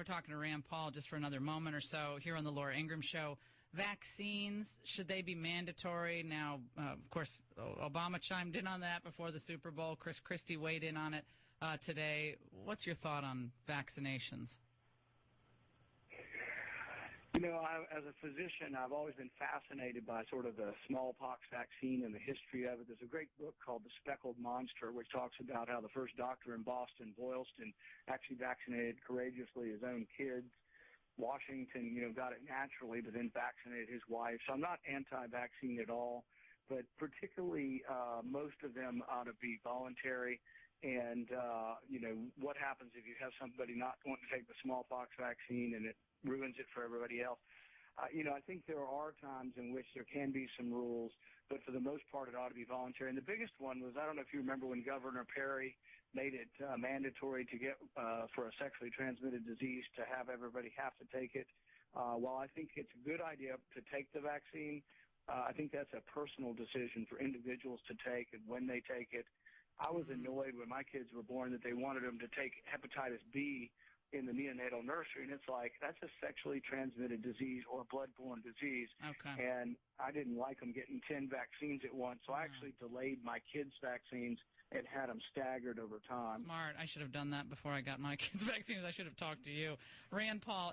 talking to Rand Paul just for another moment or so here on the Laura Ingraham Show. Vaccines, should they be mandatory? Now, of course, Obama chimed in on that before the Super Bowl. Chris Christie weighed in on it today. What's your thought on vaccinations? You know, as a physician, I've always been fascinated by sort of the smallpox vaccine and the history of it. There's a great book called The Speckled Monster, which talks about how the first doctor in Boston, Boylston, actually vaccinated courageously his own kids. Washington, got it naturally, but then vaccinated his wife. So I'm not anti-vaccine at all, but particularly most of them ought to be voluntary. And, what happens if you have somebody not wanting to take the smallpox vaccine and it ruins it for everybody else? I think there are times in which there can be some rules, but for the most part it ought to be voluntary. And the biggest one was, I don't know if you remember when Governor Perry made it mandatory to get, for a sexually transmitted disease, to have everybody have to take it. While I think it's a good idea to take the vaccine, I think that's a personal decision for individuals to take and when they take it. I was annoyed when my kids were born that they wanted them to take hepatitis B in the neonatal nursery, and it's like, that's a sexually transmitted disease or a blood-borne disease. Okay. And I didn't like them getting 10 vaccines at once, so I actually delayed my kids' vaccines and had them staggered over time. Smart. I should have done that before I got my kids' vaccines. I should have talked to you. Rand Paul.